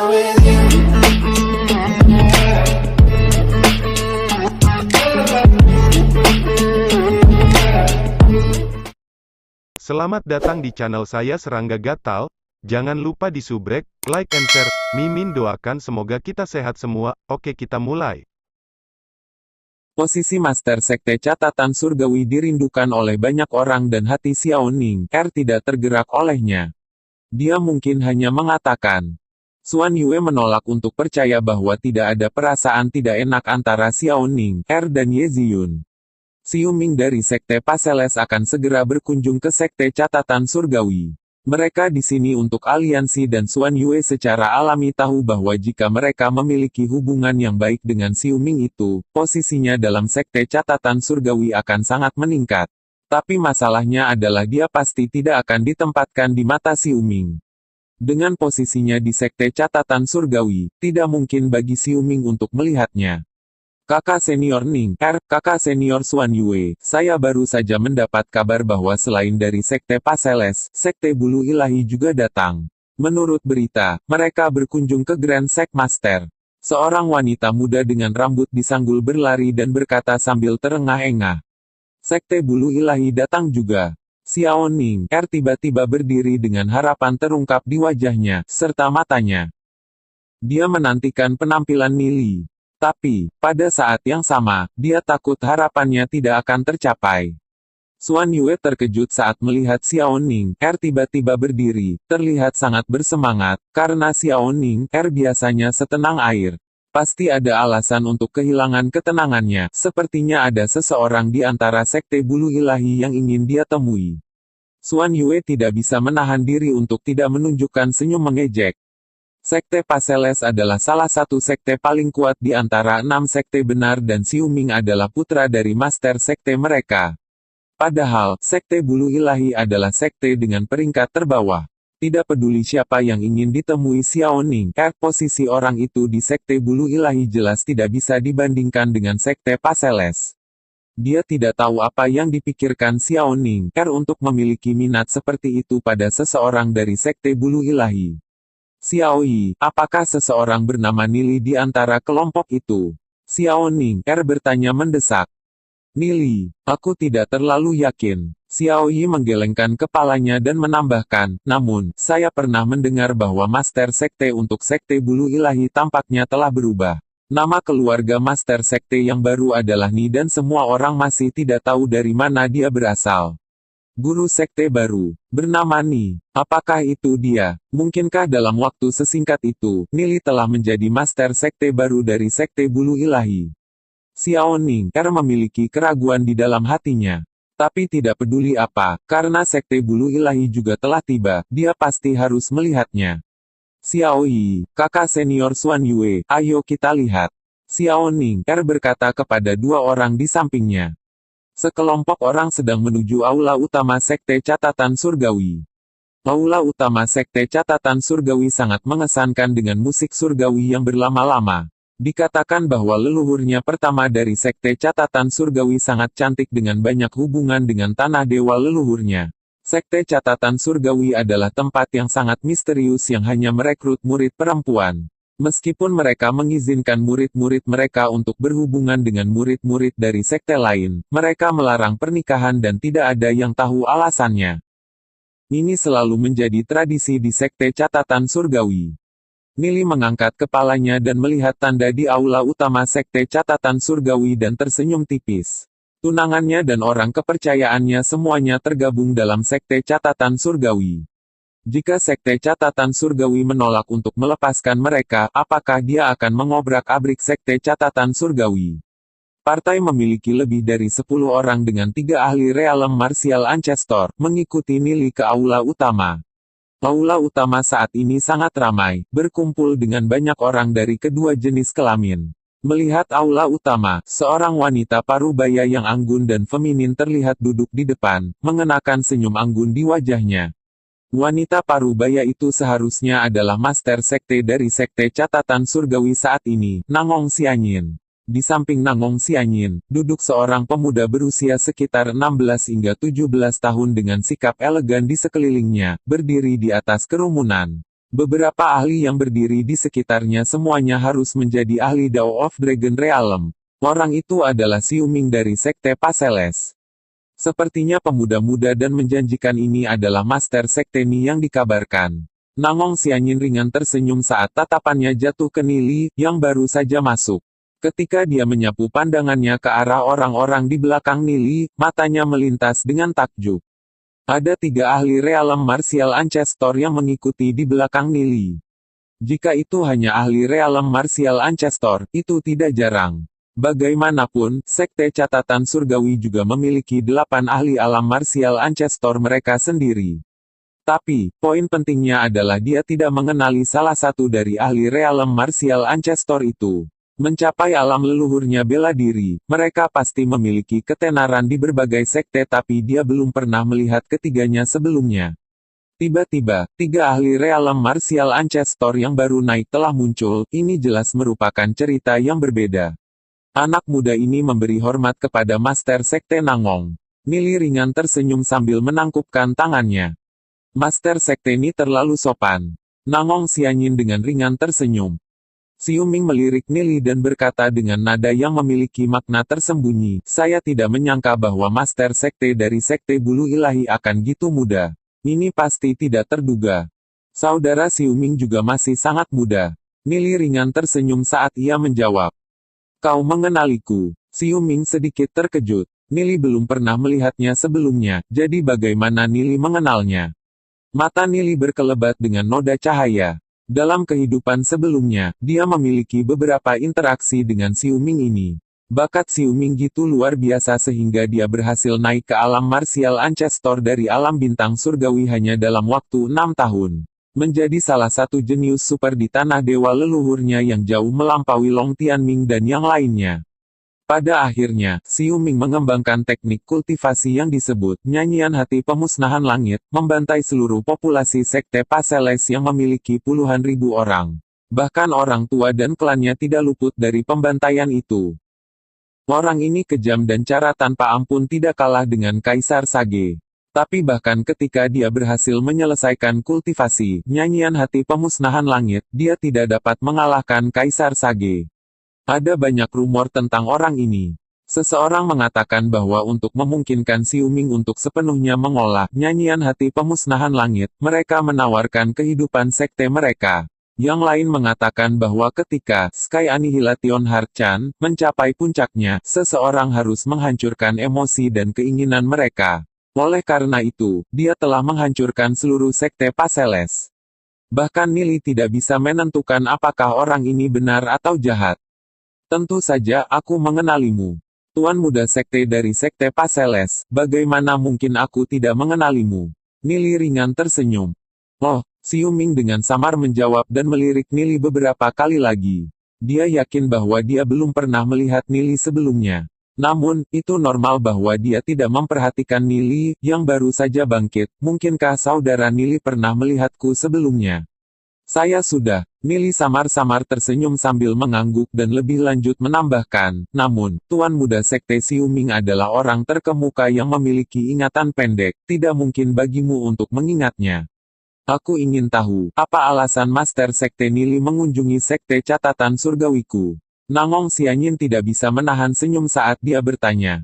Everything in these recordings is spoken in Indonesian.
with you. Selamat datang di channel saya Serangga Gatal. Jangan lupa di subrek, like and share. Mimin doakan semoga kita sehat semua. Oke, kita mulai. Posisi Master Sekte Catatan Surgawi dirindukan oleh banyak orang dan hati Xiao Ning tidak tergerak olehnya. Dia mungkin hanya mengatakan. Xuan Yue menolak untuk percaya bahwa tidak ada perasaan tidak enak antara Xiao Ning dan Ye Ziyun. Xiu Ming dari Sekte Paseles akan segera berkunjung ke Sekte Catatan Surgawi. Mereka di sini untuk aliansi dan Xuan Yue secara alami tahu bahwa jika mereka memiliki hubungan yang baik dengan Xiu Ming itu, posisinya dalam Sekte Catatan Surgawi akan sangat meningkat. Tapi masalahnya adalah dia pasti tidak akan ditempatkan di mata Xiu Ming. Dengan posisinya di Sekte Catatan Surgawi, tidak mungkin bagi Xiu Ming untuk melihatnya. Kakak senior Ning, kakak senior Xuan Yue, saya baru saja mendapat kabar bahwa selain dari Sekte Paseles, Sekte Bulu Ilahi juga datang. Menurut berita, mereka berkunjung ke Grand Sek Master. Seorang wanita muda dengan rambut disanggul berlari dan berkata sambil terengah-engah. Sekte Bulu Ilahi datang juga. Xiao Ning, tiba-tiba berdiri dengan harapan terungkap di wajahnya, serta matanya. Dia menantikan penampilan Nili. Tapi, pada saat yang sama, dia takut harapannya tidak akan tercapai. Xuan Yue terkejut saat melihat Xiao Ning tiba-tiba berdiri, terlihat sangat bersemangat, karena Xiao Ning biasanya setenang air. Pasti ada alasan untuk kehilangan ketenangannya, sepertinya ada seseorang di antara Sekte Bulu Ilahi yang ingin dia temui. Xuan Yue tidak bisa menahan diri untuk tidak menunjukkan senyum mengejek. Sekte Paseles adalah salah satu sekte paling kuat di antara 6 sekte benar dan Xiu Ming adalah putra dari master sekte mereka. Padahal, Sekte Bulu Ilahi adalah sekte dengan peringkat terbawah. Tidak peduli siapa yang ingin ditemui Xiao Ning, posisi orang itu di Sekte Bulu Ilahi jelas tidak bisa dibandingkan dengan Sekte Paseles. Dia tidak tahu apa yang dipikirkan Xiao Ning untuk memiliki minat seperti itu pada seseorang dari Sekte Bulu Ilahi. Xiao Yi, apakah seseorang bernama Nili di antara kelompok itu? Xiao Ning bertanya mendesak. Nili, aku tidak terlalu yakin. Xiao Yi menggelengkan kepalanya dan menambahkan, namun, saya pernah mendengar bahwa Master Sekte untuk Sekte Bulu Ilahi tampaknya telah berubah. Nama keluarga Master Sekte yang baru adalah Ni dan semua orang masih tidak tahu dari mana dia berasal. Guru Sekte baru, bernama Ni. Apakah itu dia? Mungkinkah dalam waktu sesingkat itu, Nili telah menjadi Master Sekte baru dari Sekte Bulu Ilahi? Xiao Ning memiliki keraguan di dalam hatinya. Tapi tidak peduli apa, karena Sekte Bulu Ilahi juga telah tiba, dia pasti harus melihatnya. Xiao Yi, kakak senior Xuan Yue, ayo kita lihat. Xiao Ning berkata kepada dua orang di sampingnya. Sekelompok orang sedang menuju aula utama Sekte Catatan Surgawi. Aula utama Sekte Catatan Surgawi sangat mengesankan dengan musik surgawi yang berlama-lama. Dikatakan bahwa leluhurnya pertama dari Sekte Catatan Surgawi sangat cantik dengan banyak hubungan dengan tanah dewa leluhurnya. Sekte Catatan Surgawi adalah tempat yang sangat misterius yang hanya merekrut murid perempuan. Meskipun mereka mengizinkan murid-murid mereka untuk berhubungan dengan murid-murid dari sekte lain, mereka melarang pernikahan dan tidak ada yang tahu alasannya. Ini selalu menjadi tradisi di Sekte Catatan Surgawi. Nili mengangkat kepalanya dan melihat tanda di aula utama Sekte Catatan Surgawi dan tersenyum tipis. Tunangannya dan orang kepercayaannya semuanya tergabung dalam Sekte Catatan Surgawi. Jika Sekte Catatan Surgawi menolak untuk melepaskan mereka, apakah dia akan mengobrak-abrik Sekte Catatan Surgawi? Partai memiliki lebih dari 10 orang dengan 3 ahli realem martial ancestor, mengikuti Nili ke aula utama. Aula utama saat ini sangat ramai, berkumpul dengan banyak orang dari kedua jenis kelamin. Melihat aula utama, seorang wanita parubaya yang anggun dan feminin terlihat duduk di depan, mengenakan senyum anggun di wajahnya. Wanita parubaya itu seharusnya adalah Master Sekte dari Sekte Catatan Surgawi saat ini, Nangong Xianyin. Di samping Nangong Xianyin, duduk seorang pemuda berusia sekitar 16 hingga 17 tahun dengan sikap elegan di sekelilingnya, berdiri di atas kerumunan. Beberapa ahli yang berdiri di sekitarnya semuanya harus menjadi ahli Dao of Dragon Realm. Orang itu adalah Xiu Ming dari Sekte Paseles. Sepertinya pemuda muda dan menjanjikan ini adalah Master Sekte Ni yang dikabarkan. Nangong Xianyin ringan tersenyum saat tatapannya jatuh ke Nili, yang baru saja masuk. Ketika dia menyapu pandangannya ke arah orang-orang di belakang Nili, matanya melintas dengan takjub. Ada 3 ahli realem martial ancestor yang mengikuti di belakang Nili. Jika itu hanya ahli realem martial ancestor, itu tidak jarang. Bagaimanapun, Sekte Catatan Surgawi juga memiliki 8 ahli alam martial ancestor mereka sendiri. Tapi, poin pentingnya adalah dia tidak mengenali salah satu dari ahli realem martial ancestor itu. Mencapai alam leluhurnya bela diri, mereka pasti memiliki ketenaran di berbagai sekte tapi dia belum pernah melihat ketiganya sebelumnya. Tiba-tiba, 3 ahli realem martial ancestor yang baru naik telah muncul, ini jelas merupakan cerita yang berbeda. Anak muda ini memberi hormat kepada Master Sekte Nangong. Nili ringan tersenyum sambil menangkupkan tangannya. Master Sekte ini terlalu sopan. Nangong Xianyin dengan ringan tersenyum. Xiu Ming melirik Nili dan berkata dengan nada yang memiliki makna tersembunyi, saya tidak menyangka bahwa Master Sekte dari Sekte Bulu Ilahi akan gitu muda. Ini pasti tidak terduga. Saudara Xiu Ming juga masih sangat muda. Nili ringan tersenyum saat ia menjawab. Kau mengenaliku. Xiu Ming sedikit terkejut. Nili belum pernah melihatnya sebelumnya, jadi bagaimana Nili mengenalnya? Mata Nili berkelebat dengan noda cahaya. Dalam kehidupan sebelumnya, dia memiliki beberapa interaksi dengan Xiu Ming ini. Bakat Xiu Ming gitu luar biasa sehingga dia berhasil naik ke alam martial ancestor dari alam bintang surgawi hanya dalam waktu 6 tahun. Menjadi salah satu jenius super di tanah dewa leluhurnya yang jauh melampaui Long Tianming dan yang lainnya. Pada akhirnya, Xiu Ming mengembangkan teknik kultivasi yang disebut nyanyian hati pemusnahan langit, membantai seluruh populasi Sekte Paseles yang memiliki puluhan ribu orang. Bahkan orang tua dan klannya tidak luput dari pembantaian itu. Orang ini kejam dan cara tanpa ampun tidak kalah dengan Kaisar Sage. Tapi bahkan ketika dia berhasil menyelesaikan kultivasi, nyanyian hati pemusnahan langit, dia tidak dapat mengalahkan Kaisar Sage. Ada banyak rumor tentang orang ini. Seseorang mengatakan bahwa untuk memungkinkan Xiu Ming untuk sepenuhnya mengolah nyanyian hati pemusnahan langit, mereka menawarkan kehidupan sekte mereka. Yang lain mengatakan bahwa ketika Sky Annihilation Heart Chan mencapai puncaknya, seseorang harus menghancurkan emosi dan keinginan mereka. Oleh karena itu, dia telah menghancurkan seluruh Sekte Paseles. Bahkan Nili tidak bisa menentukan apakah orang ini benar atau jahat. Tentu saja aku mengenalimu. Tuan muda Sekte dari Sekte Paseles, bagaimana mungkin aku tidak mengenalimu? Nili ringan tersenyum. Oh, Xiu Ming dengan samar menjawab dan melirik Nili beberapa kali lagi. Dia yakin bahwa dia belum pernah melihat Nili sebelumnya. Namun, itu normal bahwa dia tidak memperhatikan Nili, yang baru saja bangkit. Mungkinkah saudara Nili pernah melihatku sebelumnya? Saya sudah. Nili samar-samar tersenyum sambil mengangguk dan lebih lanjut menambahkan, namun, Tuan Muda Sekte Xiu Ming adalah orang terkemuka yang memiliki ingatan pendek, tidak mungkin bagimu untuk mengingatnya. Aku ingin tahu, apa alasan Master Sekte Nili mengunjungi Sekte Catatan Surgawiku? Nangong Xianyin tidak bisa menahan senyum saat dia bertanya.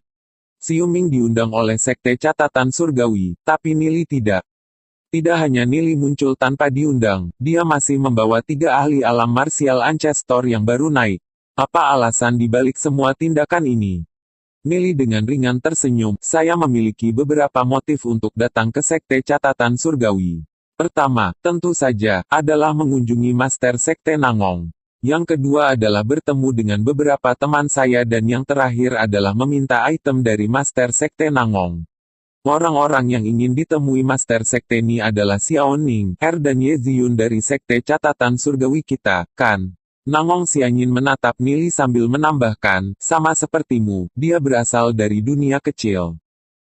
Xiu Ming diundang oleh Sekte Catatan Surgawi, tapi Nili tidak. Tidak hanya Nili muncul tanpa diundang, dia masih membawa 3 ahli alam martial ancestor yang baru naik. Apa alasan dibalik semua tindakan ini? Nili dengan ringan tersenyum, saya memiliki beberapa motif untuk datang ke Sekte Catatan Surgawi. Pertama, tentu saja, adalah mengunjungi Master Sekte Nangong. Yang kedua adalah bertemu dengan beberapa teman saya dan yang terakhir adalah meminta item dari Master Sekte Nangong. Orang-orang yang ingin ditemui Master Sekte ini adalah Xiao Ning, dan Ye Ziyun dari Sekte Catatan Surgawi kita, kan? Nangong Xianyin menatap Nili sambil menambahkan, sama sepertimu, dia berasal dari dunia kecil.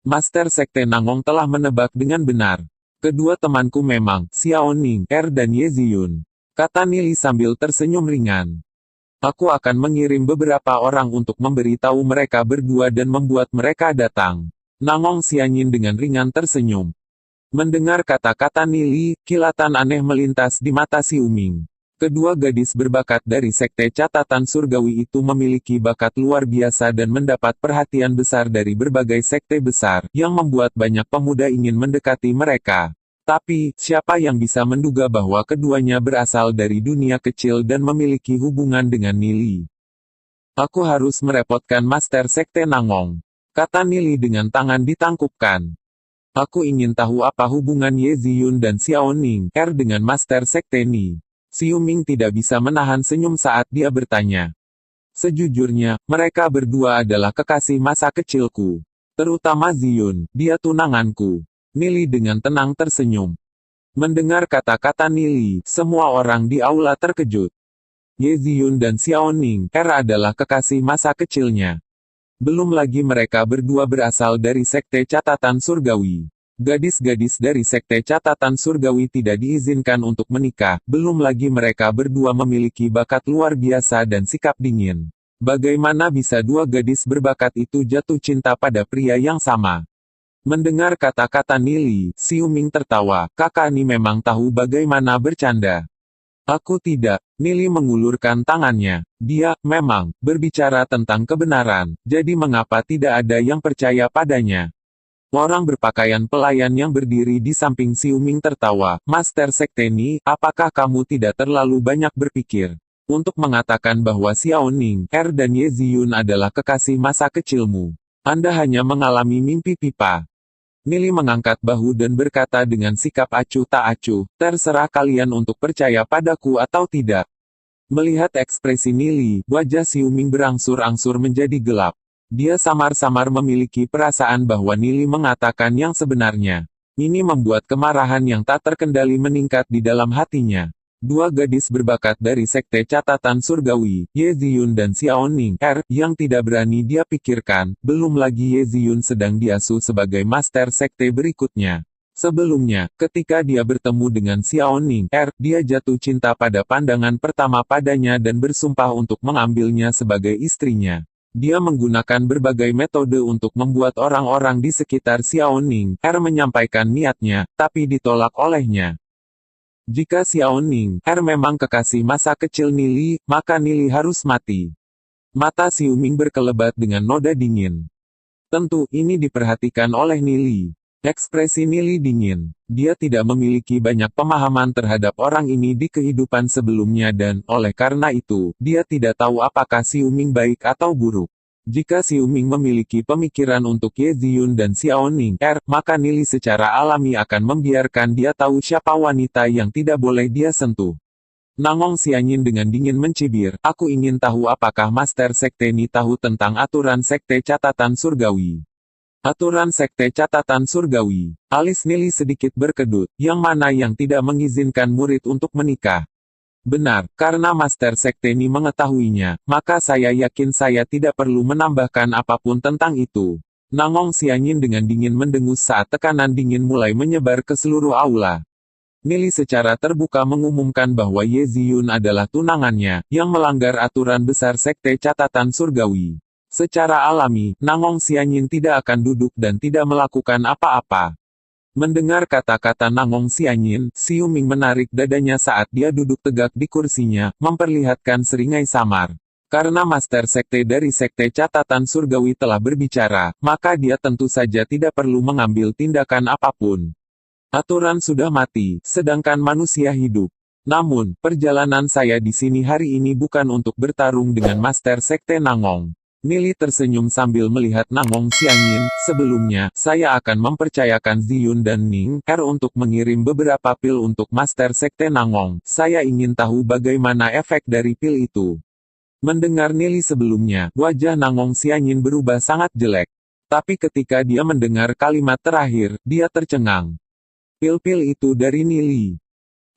Master Sekte Nangong telah menebak dengan benar. Kedua temanku memang, Xiao Ning, dan Ye Ziyun. Kata Nili sambil tersenyum ringan. Aku akan mengirim beberapa orang untuk memberitahu mereka berdua dan membuat mereka datang. Nangong Xianyin dengan ringan tersenyum. Mendengar kata-kata Nili, kilatan aneh melintas di mata Si Uming. Kedua gadis berbakat dari Sekte Catatan Surgawi itu memiliki bakat luar biasa dan mendapat perhatian besar dari berbagai sekte besar, yang membuat banyak pemuda ingin mendekati mereka. Tapi, siapa yang bisa menduga bahwa keduanya berasal dari dunia kecil dan memiliki hubungan dengan Nili? Aku harus merepotkan Master Sekte Nangong, kata Nili dengan tangan ditangkupkan. Aku ingin tahu apa hubungan Ye Ziyun dan Xiao Ning dengan Master Sekte Ni. Si Uming tidak bisa menahan senyum saat dia bertanya. Sejujurnya, mereka berdua adalah kekasih masa kecilku. Terutama Ziyun, dia tunanganku. Nili dengan tenang tersenyum. Mendengar kata-kata Nili, semua orang di aula terkejut. Ye Ziyun dan Xiao Ning adalah kekasih masa kecilnya. Belum lagi mereka berdua berasal dari Sekte Catatan Surgawi. Gadis-gadis dari Sekte Catatan Surgawi tidak diizinkan untuk menikah, belum lagi mereka berdua memiliki bakat luar biasa dan sikap dingin. Bagaimana bisa dua gadis berbakat itu jatuh cinta pada pria yang sama? Mendengar kata-kata Nili, Si Uming tertawa, kakak Ni memang tahu bagaimana bercanda. Aku tidak. Nili mengulurkan tangannya. Dia, memang, berbicara tentang kebenaran, jadi mengapa tidak ada yang percaya padanya? Orang berpakaian pelayan yang berdiri di samping Si Uming tertawa, Master Sekte Ni, apakah kamu tidak terlalu banyak berpikir untuk mengatakan bahwa Xiao Ning dan Ye Ziyun adalah kekasih masa kecilmu? Anda hanya mengalami mimpi pipa. Nili mengangkat bahu dan berkata dengan sikap acuh tak acuh, terserah kalian untuk percaya padaku atau tidak. Melihat ekspresi Nili, wajah Si Uming berangsur-angsur menjadi gelap. Dia samar-samar memiliki perasaan bahwa Nili mengatakan yang sebenarnya. Ini membuat kemarahan yang tak terkendali meningkat di dalam hatinya. Dua gadis berbakat dari Sekte Catatan Surgawi, Ye Ziyun dan Xiao Ning yang tidak berani dia pikirkan, belum lagi Ye Ziyun sedang diasuh sebagai Master Sekte berikutnya. Sebelumnya, ketika dia bertemu dengan Xiao Ning dia jatuh cinta pada pandangan pertama padanya dan bersumpah untuk mengambilnya sebagai istrinya. Dia menggunakan berbagai metode untuk membuat orang-orang di sekitar Xiao Ning menyampaikan niatnya, tapi ditolak olehnya. Jika Xiao Ning memang kekasih masa kecil Nili, maka Nili harus mati. Mata Si Uming berkelebat dengan noda dingin. Tentu, ini diperhatikan oleh Nili. Ekspresi Nili dingin. Dia tidak memiliki banyak pemahaman terhadap orang ini di kehidupan sebelumnya dan, oleh karena itu, dia tidak tahu apakah Si Uming baik atau buruk. Jika Si Uming memiliki pemikiran untuk Ye Ziyun dan Xiao Ning maka Nili secara alami akan membiarkan dia tahu siapa wanita yang tidak boleh dia sentuh. Nangong Xianyin dengan dingin mencibir, aku ingin tahu apakah Master Sekte Ni tahu tentang aturan Sekte Catatan Surgawi. Aturan Sekte Catatan Surgawi. Alis Nili sedikit berkedut, yang mana yang tidak mengizinkan murid untuk menikah. Benar, karena Master Sekte Ni mengetahuinya, maka saya yakin saya tidak perlu menambahkan apapun tentang itu. Nangong Xianyin dengan dingin mendengus saat tekanan dingin mulai menyebar ke seluruh aula. Nili secara terbuka mengumumkan bahwa Ye Ziyun adalah tunangannya, yang melanggar aturan besar Sekte Catatan Surgawi. Secara alami, Nangong Xianyin tidak akan duduk dan tidak melakukan apa-apa. Mendengar kata-kata Nangong Xianyin, Si Uming menarik dadanya saat dia duduk tegak di kursinya, memperlihatkan seringai samar. Karena Master Sekte dari Sekte Catatan Surgawi telah berbicara, maka dia tentu saja tidak perlu mengambil tindakan apapun. Aturan sudah mati, sedangkan manusia hidup. Namun, perjalanan saya di sini hari ini bukan untuk bertarung dengan Master Sekte Nangong. Nili tersenyum sambil melihat Nangong Xianyin. Sebelumnya, saya akan mempercayakan Ziyun dan Ning untuk mengirim beberapa pil untuk Master Sekte Nangong. Saya ingin tahu bagaimana efek dari pil itu. Mendengar Nili sebelumnya, wajah Nangong Xianyin berubah sangat jelek. Tapi ketika dia mendengar kalimat terakhir, dia tercengang. Pil-pil itu dari Nili.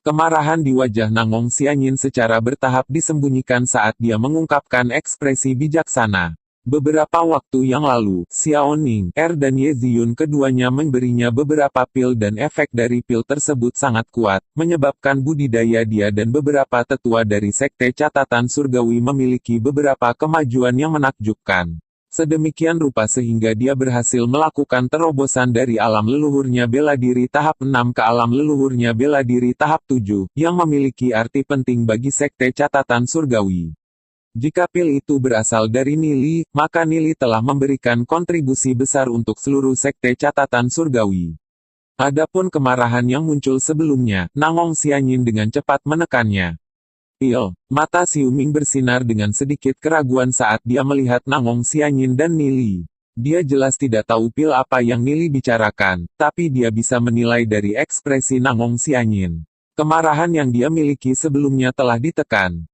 Kemarahan di wajah Nangong Xianyin secara bertahap disembunyikan saat dia mengungkapkan ekspresi bijaksana. Beberapa waktu yang lalu, Xiao Ning dan Ye Ziyun keduanya memberinya beberapa pil dan efek dari pil tersebut sangat kuat, menyebabkan budidaya dia dan beberapa tetua dari Sekte Catatan Surgawi memiliki beberapa kemajuan yang menakjubkan. Sedemikian rupa sehingga dia berhasil melakukan terobosan dari alam leluhurnya bela diri tahap 6 ke alam leluhurnya bela diri tahap 7, yang memiliki arti penting bagi sekte catatan surgawi. Jika pil itu berasal dari Nili, maka Nili telah memberikan kontribusi besar untuk seluruh sekte catatan surgawi. Adapun kemarahan yang muncul sebelumnya, Nangong Xianyin dengan cepat menekannya. Pil, mata Xiu Ming bersinar dengan sedikit keraguan saat dia melihat Nangong Xianyin dan Nili. Dia jelas tidak tahu pil apa yang Nili bicarakan, tapi dia bisa menilai dari ekspresi Nangong Xianyin. Kemarahan yang dia miliki sebelumnya telah ditekan.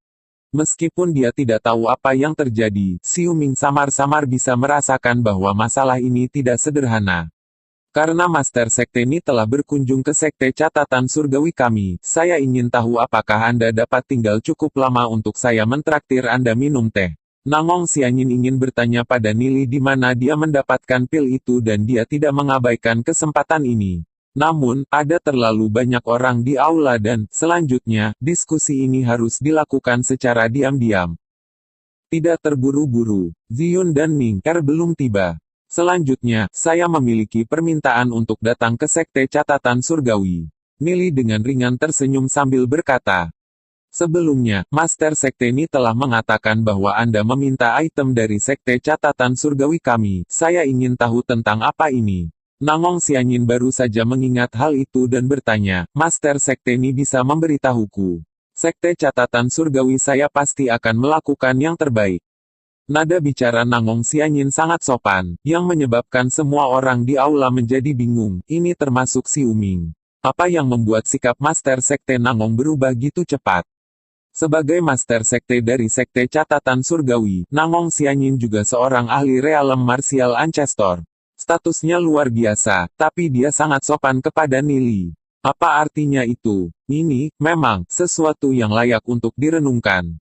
Meskipun dia tidak tahu apa yang terjadi, Xiu Ming samar-samar bisa merasakan bahwa masalah ini tidak sederhana. Karena Master Sekte ini telah berkunjung ke Sekte Catatan Surgawi kami, saya ingin tahu apakah Anda dapat tinggal cukup lama untuk saya mentraktir Anda minum teh. Nangong Xianyin ingin bertanya pada Nili di mana dia mendapatkan pil itu dan dia tidak mengabaikan kesempatan ini. Namun, ada terlalu banyak orang di aula dan, selanjutnya, diskusi ini harus dilakukan secara diam-diam. Tidak terburu-buru, Ziyun dan Ning Er belum tiba. Selanjutnya, saya memiliki permintaan untuk datang ke Sekte Catatan Surgawi. Nili dengan ringan tersenyum sambil berkata. Sebelumnya, Master Sekte ini telah mengatakan bahwa Anda meminta item dari Sekte Catatan Surgawi kami. Saya ingin tahu tentang apa ini. Nangong Xianyin baru saja mengingat hal itu dan bertanya, Master Sekte ini bisa memberitahuku. Sekte Catatan Surgawi saya pasti akan melakukan yang terbaik. Nada bicara Nangong Xianyin sangat sopan, yang menyebabkan semua orang di aula menjadi bingung, ini termasuk Xiu Ming. Apa yang membuat sikap Master Sekte Nangong berubah gitu cepat? Sebagai Master Sekte dari Sekte Catatan Surgawi, Nangong Xianyin juga seorang ahli realem martial ancestor. Statusnya luar biasa, tapi dia sangat sopan kepada Nili. Apa artinya itu? Ini, memang, sesuatu yang layak untuk direnungkan.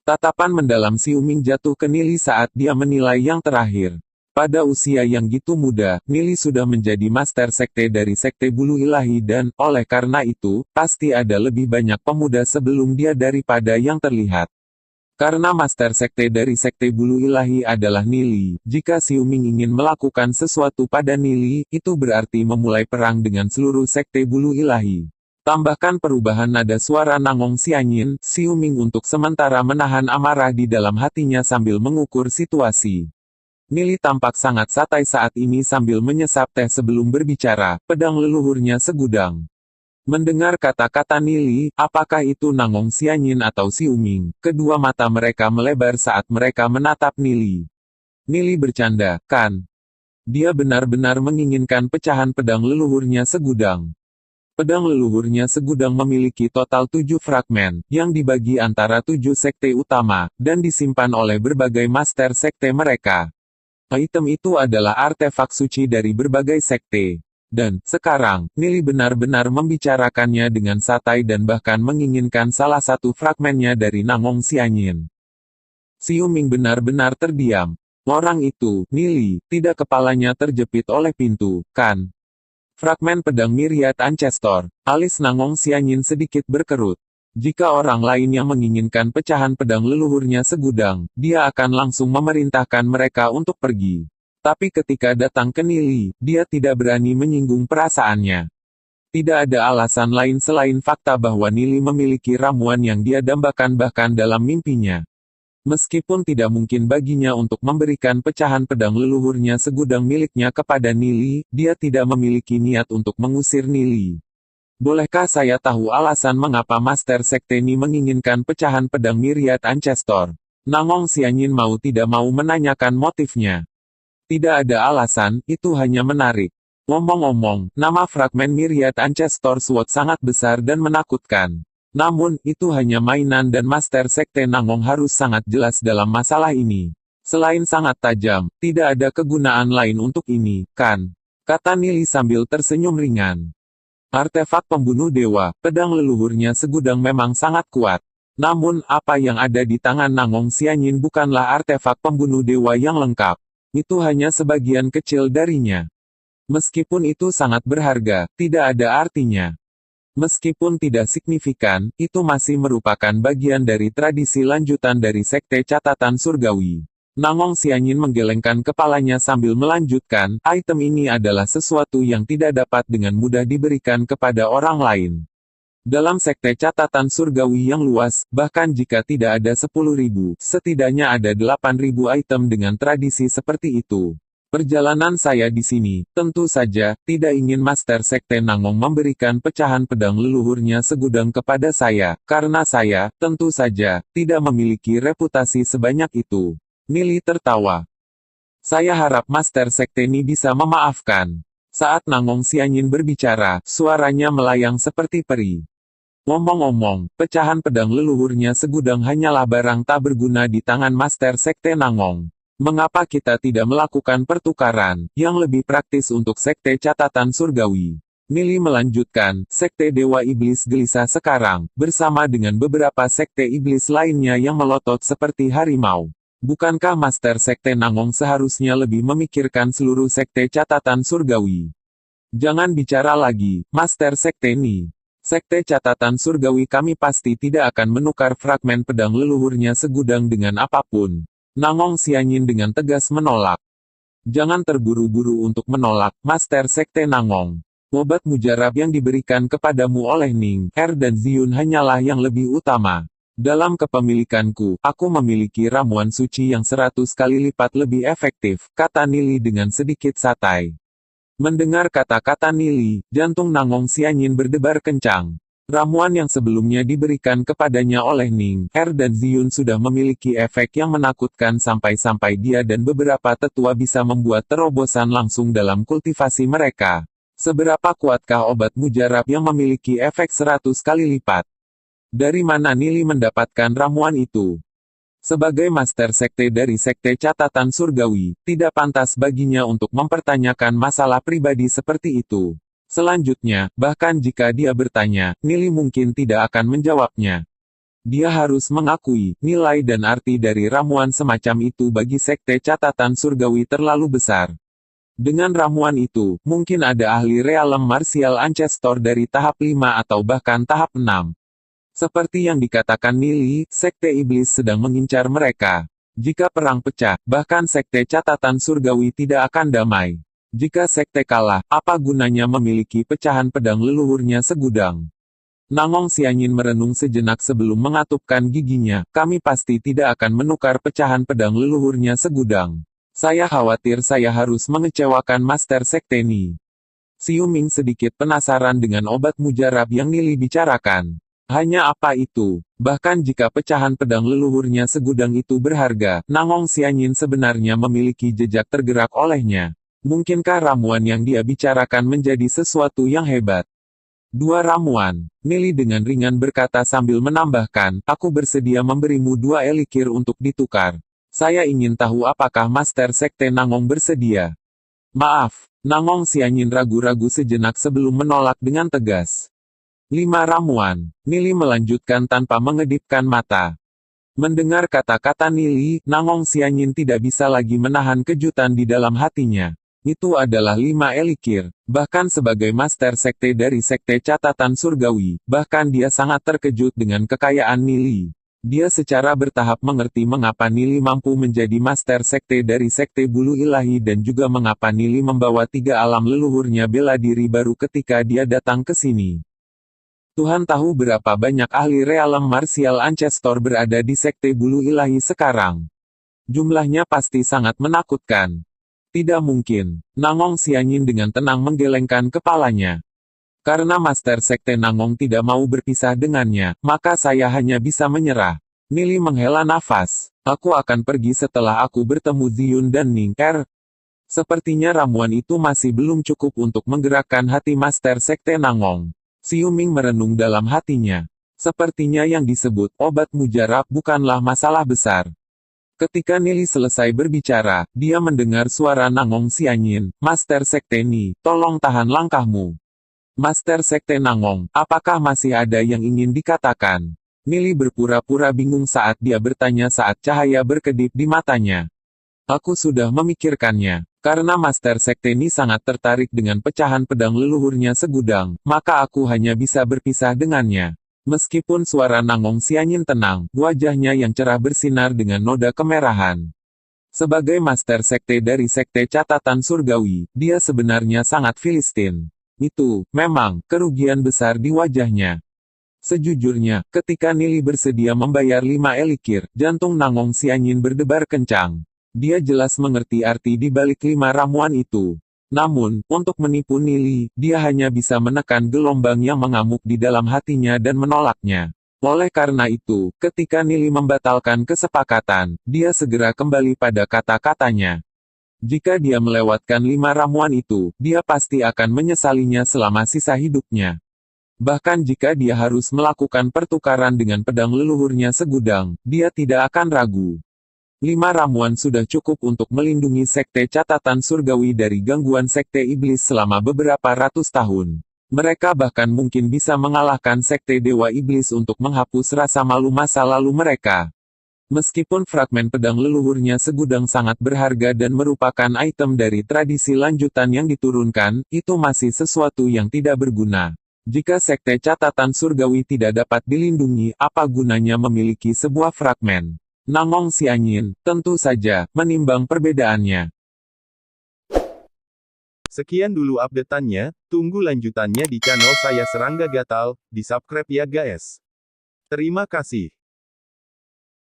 Tatapan mendalam Xiu Ming jatuh ke Nili saat dia menilai yang terakhir. Pada usia yang gitu muda, Nili sudah menjadi Master Sekte dari Sekte Bulu Ilahi dan, oleh karena itu, pasti ada lebih banyak pemuda sebelum dia daripada yang terlihat. Karena Master Sekte dari Sekte Bulu Ilahi adalah Nili, jika Xiu Ming ingin melakukan sesuatu pada Nili, itu berarti memulai perang dengan seluruh Sekte Bulu Ilahi. Tambahkan perubahan nada suara Nangong Xianyin, Xiu Ming untuk sementara menahan amarah di dalam hatinya sambil mengukur situasi. Nili tampak sangat santai saat ini sambil menyesap teh sebelum berbicara, pedang leluhurnya segudang. Mendengar kata-kata Nili, apakah itu Nangong Xianyin atau Xiu Ming, kedua mata mereka melebar saat mereka menatap Nili. Nili bercanda, kan? Dia benar-benar menginginkan pecahan pedang leluhurnya segudang. Pedang leluhurnya segudang memiliki total 7 fragmen, yang dibagi antara 7 sekte utama, dan disimpan oleh berbagai master sekte mereka. Item itu adalah artefak suci dari berbagai sekte. Dan, sekarang, Nili benar-benar membicarakannya dengan santai dan bahkan menginginkan salah satu fragmennya dari Nangong Xianyin. Xiu Ming benar-benar terdiam. Orang itu, Nili, tidak kepalanya terjepit oleh pintu, kan? Fragmen pedang Myriad Ancestor, alis Nangong Xianyin sedikit berkerut. Jika orang lain yang menginginkan pecahan pedang leluhurnya segudang, dia akan langsung memerintahkan mereka untuk pergi. Tapi ketika datang ke Nili, dia tidak berani menyinggung perasaannya. Tidak ada alasan lain selain fakta bahwa Nili memiliki ramuan yang dia dambakan bahkan dalam mimpinya. Meskipun tidak mungkin baginya untuk memberikan pecahan pedang leluhurnya segudang miliknya kepada Nili, dia tidak memiliki niat untuk mengusir Nili. Bolehkah saya tahu alasan mengapa Master Sekte ini menginginkan pecahan pedang Myriad Ancestor? Nangong Xianyin mau tidak mau menanyakan motifnya. Tidak ada alasan, itu hanya menarik. Ngomong-ngomong, nama fragmen Myriad Ancestor Sword sangat besar dan menakutkan. Namun, itu hanya mainan dan Master Sekte Nangong harus sangat jelas dalam masalah ini. Selain sangat tajam, tidak ada kegunaan lain untuk ini, kan? Kata Nili sambil tersenyum ringan. Artefak pembunuh dewa, pedang leluhurnya segudang memang sangat kuat. Namun, apa yang ada di tangan Nangong Xianyin bukanlah artefak pembunuh dewa yang lengkap. Itu hanya sebagian kecil darinya. Meskipun itu sangat berharga, tidak ada artinya. Meskipun tidak signifikan, itu masih merupakan bagian dari tradisi lanjutan dari Sekte Catatan Surgawi. Nangong Sianyin menggelengkan kepalanya sambil melanjutkan, item ini adalah sesuatu yang tidak dapat dengan mudah diberikan kepada orang lain. Dalam sekte catatan surgawi yang luas, bahkan jika tidak ada 10.000, setidaknya ada 8.000 item dengan tradisi seperti itu. Perjalanan saya di sini, tentu saja, tidak ingin Master Sekte Nangong memberikan pecahan pedang leluhurnya segudang kepada saya, karena saya, tentu saja, tidak memiliki reputasi sebanyak itu. Nili tertawa. Saya harap Master Sekte ini bisa memaafkan. Saat Nangong Sianyin berbicara, suaranya melayang seperti peri. Ngomong-ngomong, pecahan pedang leluhurnya segudang hanyalah barang tak berguna di tangan Master Sekte Nangong. Mengapa kita tidak melakukan pertukaran, yang lebih praktis untuk Sekte Catatan Surgawi? Nili melanjutkan, Sekte Dewa Iblis gelisah sekarang, bersama dengan beberapa Sekte Iblis lainnya yang melotot seperti harimau. Bukankah Master Sekte Nangong seharusnya lebih memikirkan seluruh Sekte Catatan Surgawi? Jangan bicara lagi, Master Sekte Ni. Sekte Catatan Surgawi kami pasti tidak akan menukar fragmen pedang leluhurnya segudang dengan apapun. Nangong Sianyin dengan tegas menolak. Jangan terburu-buru untuk menolak, Master Sekte Nangong. Obat mujarab yang diberikan kepadamu oleh Ning, dan Ziyun hanyalah yang lebih utama. Dalam kepemilikanku, aku memiliki ramuan suci yang 100 kali lipat lebih efektif, kata Nili dengan sedikit santai. Mendengar kata-kata Nili, jantung Nangong Sianyin berdebar kencang. Ramuan yang sebelumnya diberikan kepadanya oleh Ning, dan Ziyun sudah memiliki efek yang menakutkan sampai-sampai dia dan beberapa tetua bisa membuat terobosan langsung dalam kultivasi mereka. Seberapa kuatkah obat mujarab yang memiliki efek 100 kali lipat? Dari mana Nili mendapatkan ramuan itu? Sebagai Master Sekte dari Sekte Catatan Surgawi, tidak pantas baginya untuk mempertanyakan masalah pribadi seperti itu. Selanjutnya, bahkan jika dia bertanya, Nili mungkin tidak akan menjawabnya. Dia harus mengakui, nilai dan arti dari ramuan semacam itu bagi Sekte Catatan Surgawi terlalu besar. Dengan ramuan itu, mungkin ada ahli realem martial ancestor dari tahap 5 atau bahkan tahap 6. Seperti yang dikatakan Nili, Sekte Iblis sedang mengincar mereka. Jika perang pecah, bahkan Sekte Catatan Surgawi tidak akan damai. Jika sekte kalah, apa gunanya memiliki pecahan pedang leluhurnya segudang? Nangong Sianyin merenung sejenak sebelum mengatupkan giginya, kami pasti tidak akan menukar pecahan pedang leluhurnya segudang. Saya khawatir saya harus mengecewakan Master Sekte Ni. Xiu Ming sedikit penasaran dengan obat mujarab yang Nili bicarakan. Hanya apa itu? Bahkan jika pecahan pedang leluhurnya segudang itu berharga, Nangong Sianyin sebenarnya memiliki jejak tergerak olehnya. Mungkinkah ramuan yang dia bicarakan menjadi sesuatu yang hebat? 2 ramuan. Nili dengan ringan berkata sambil menambahkan, aku bersedia memberimu 2 elikir untuk ditukar. Saya ingin tahu apakah Master Sekte Nangong bersedia. Maaf, Nangong Sianyin ragu-ragu sejenak sebelum menolak dengan tegas. 5 ramuan. Nili melanjutkan tanpa mengedipkan mata. Mendengar kata-kata Nili, Nangong Sianyin tidak bisa lagi menahan kejutan di dalam hatinya. Itu adalah 5 elikir. Bahkan sebagai Master Sekte dari Sekte Catatan Surgawi, bahkan dia sangat terkejut dengan kekayaan Nili. Dia secara bertahap mengerti mengapa Nili mampu menjadi Master Sekte dari Sekte Bulu Ilahi dan juga mengapa Nili membawa 3 alam leluhurnya bela diri baru ketika dia datang ke sini. Tuhan tahu berapa banyak ahli realem martial ancestor berada di Sekte Bulu Ilahi sekarang. Jumlahnya pasti sangat menakutkan. Tidak mungkin. Nangong Sianyin dengan tenang menggelengkan kepalanya. Karena Master Sekte Nangong tidak mau berpisah dengannya, maka saya hanya bisa menyerah. Nili menghela nafas. Aku akan pergi setelah aku bertemu Ziyun dan Ning. Sepertinya ramuan itu masih belum cukup untuk menggerakkan hati Master Sekte Nangong. Xiu Ming merenung dalam hatinya. Sepertinya yang disebut obat mujarab bukanlah masalah besar. Ketika Nili selesai berbicara, dia mendengar suara Nangong Sianyin, Master Sekte Ni, tolong tahan langkahmu. Master Sekte Nangong, apakah masih ada yang ingin dikatakan? Nili berpura-pura bingung saat dia bertanya saat cahaya berkedip di matanya. Aku sudah memikirkannya. Karena Master Sekte Ni sangat tertarik dengan pecahan pedang leluhurnya segudang, maka aku hanya bisa berpisah dengannya. Meskipun suara Nangong Sianyin tenang, wajahnya yang cerah bersinar dengan noda kemerahan. Sebagai master sekte dari sekte catatan surgawi, dia sebenarnya sangat Filistin. Itu, memang, kerugian besar di wajahnya. Sejujurnya, ketika Nili bersedia membayar 5 elikir, jantung Nangong Sianyin berdebar kencang. Dia jelas mengerti arti di balik 5 ramuan itu. Namun, untuk menipu Nili, dia hanya bisa menekan gelombang yang mengamuk di dalam hatinya dan menolaknya. Oleh karena itu, ketika Nili membatalkan kesepakatan, dia segera kembali pada kata-katanya. Jika dia melewatkan 5 ramuan itu, dia pasti akan menyesalinya selama sisa hidupnya. Bahkan jika dia harus melakukan pertukaran dengan pedang leluhurnya segudang, dia tidak akan ragu. 5 ramuan sudah cukup untuk melindungi sekte catatan surgawi dari gangguan sekte iblis selama beberapa ratus tahun. Mereka bahkan mungkin bisa mengalahkan sekte dewa iblis untuk menghapus rasa malu masa lalu mereka. Meskipun fragmen pedang leluhurnya segudang sangat berharga dan merupakan item dari tradisi lanjutan yang diturunkan, itu masih sesuatu yang tidak berguna. Jika sekte catatan surgawi tidak dapat dilindungi, apa gunanya memiliki sebuah fragmen? Nangong Sianyin, tentu saja, menimbang perbedaannya. Sekian dulu updateannya, tunggu lanjutannya di channel saya Serangga Gatal, di subscribe ya guys. Terima kasih.